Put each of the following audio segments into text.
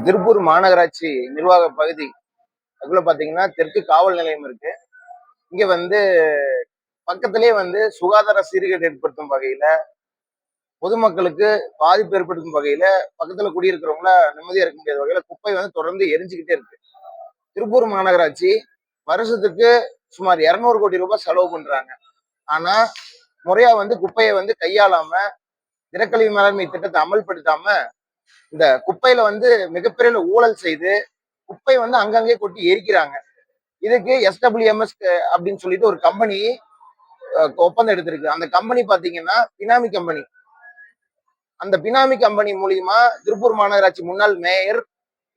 திருப்பூர் மாநகராட்சி நிர்வாக பகுதி அதுக்குள்ள பாத்தீங்கன்னா தெற்கு காவல் நிலையம் இருக்கு. இங்க வந்து பக்கத்திலே வந்து சுகாதார சீர்கேடு ஏற்படுத்தும் வகையில, பொதுமக்களுக்கு பாதிப்பு ஏற்படுத்தும் வகையில, பக்கத்துல குடியிருக்கிறவங்கள நிம்மதியா இருக்க முடியாத வகையில குப்பை வந்து தொடர்ந்து எரிஞ்சுக்கிட்டே இருக்கு. திருப்பூர் மாநகராட்சி வருஷத்துக்கு சுமார் 200 கோடி ரூபாய் செலவு பண்றாங்க. ஆனா முறையா வந்து குப்பையை வந்து கையாளாம, திடக்கழிவு மேலாண்மை திட்டத்தை அமல்படுத்தாம, இந்த குப்பையில வந்து மிகப்பெரிய ஊழல் செய்து குப்பை வந்து அங்கங்கே கொட்டி எரிக்கிறாங்க. இதுக்கு எஸ்டபிள்யூஎம்எஸ் அப்படின்னு சொல்லிட்டு ஒரு கம்பெனி ஒப்பந்தம் எடுத்திருக்கு. அந்த கம்பெனி பாத்தீங்கன்னா பினாமி கம்பெனி. அந்த பினாமி கம்பெனி மூலியமா திருப்பூர் மாநகராட்சி முன்னாள் மேயர்,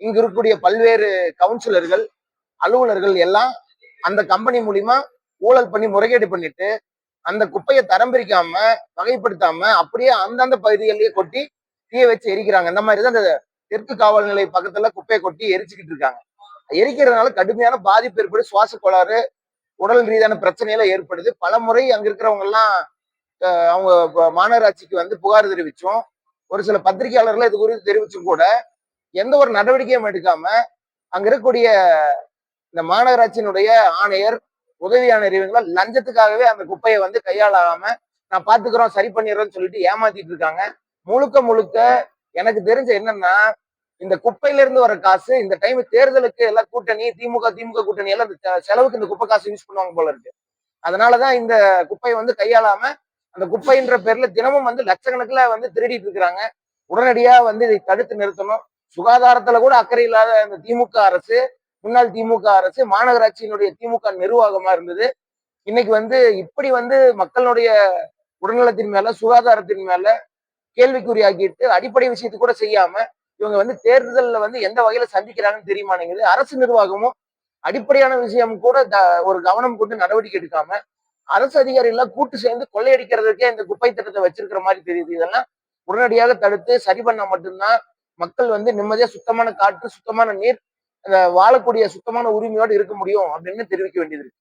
இங்க இருக்கக்கூடிய பல்வேறு கவுன்சிலர்கள், அலுவலர்கள் எல்லாம் அந்த கம்பெனி மூலியமா ஊழல் பண்ணி முறைகேடு பண்ணிட்டு அந்த குப்பையை தரம் பிரிக்காம, வகைப்படுத்தாம அப்படியே அந்தந்த பகுதிகளிலேயே கொட்டி தீய வச்சு எரிக்கிறாங்க. இந்த மாதிரிதான் இந்த தெற்கு காவல் நிலைய பக்கத்துல குப்பையை கொட்டி எரிச்சுக்கிட்டு இருக்காங்க. எரிக்கிறதுனால கடுமையான பாதிப்பு ஏற்படுது. சுவாச கோளாறு, உடல் ரீதியான பிரச்சனைகள் ஏற்படுது. பல முறை அங்க இருக்கிறவங்க எல்லாம் அவங்க மாநகராட்சிக்கு வந்து புகார் தெரிவிச்சோம். ஒரு சில பத்திரிகையாளர்கள் இது குறித்து தெரிவிச்சும் கூட எந்த ஒரு நடவடிக்கையும் எடுக்காம அங்க இருக்கக்கூடிய இந்த மாநகராட்சியினுடைய ஆணையர், உதவி ஆணையர் இவங்கள லஞ்சத்துக்காகவே அந்த குப்பையை வந்து கையாளாம நான் பாத்துக்கிறோம், சரி பண்ணிடுறோம்னு சொல்லிட்டு ஏமாத்திட்டு இருக்காங்க. முழுக்க முழுக்க எனக்கு தெரிஞ்ச என்னன்னா, இந்த குப்பையில இருந்து வர காசு இந்த டைம் தேர்தலுக்கு எல்லாம் கூட்டணி திமுக கூட்டணி எல்லாம் இந்த செலவுக்கு இந்த குப்பை காசு யூஸ் பண்ணுவாங்க போல இருக்கு. அதனாலதான் இந்த குப்பையை வந்து கையாளாம அந்த குப்பைன்ற பேர்ல தினமும் வந்து லட்சக்கணக்கில் வந்து திருடிட்டு இருக்கிறாங்க. உடனடியா வந்து இதை தடுத்து நிறுத்தணும். சுகாதாரத்துல கூட அக்கறை இல்லாத இந்த திமுக அரசு, முன்னாள் திமுக அரசு, மாநகராட்சியினுடைய திமுக நிர்வாகமா இருந்தது. இன்னைக்கு வந்து இப்படி வந்து மக்களுடைய உடல்நலத்தின் மேல, சுகாதாரத்தின் மேல கேள்விக்குறியாக்கிட்டு அடிப்படை விஷயத்தை கூட செய்யாம இவங்க வந்து தேர்தல்ல வந்து எந்த வகையில சந்திக்கிறாங்கன்னு தெரியுமானேங்குது. அரசு நிர்வாகமும் அடிப்படையான விஷயம் கூட ஒரு கவனம் கொண்டு நடவடிக்கை எடுக்காம அரசு அதிகாரிகள் கூட்டு சேர்ந்து கொள்ளையடிக்கிறதுக்கே இந்த குப்பை திட்டத்தை வச்சிருக்கிற மாதிரி தெரியுது. இதெல்லாம் உடனடியாக தடுத்து சரி பண்ணா மட்டும்தான் மக்கள் வந்து நிம்மதியா சுத்தமான காற்று, சுத்தமான நீர், வாழக்கூடிய சுத்தமான உரிமையோடு இருக்க முடியும் அப்படின்னு தெரிவிக்க வேண்டியது இருக்கு.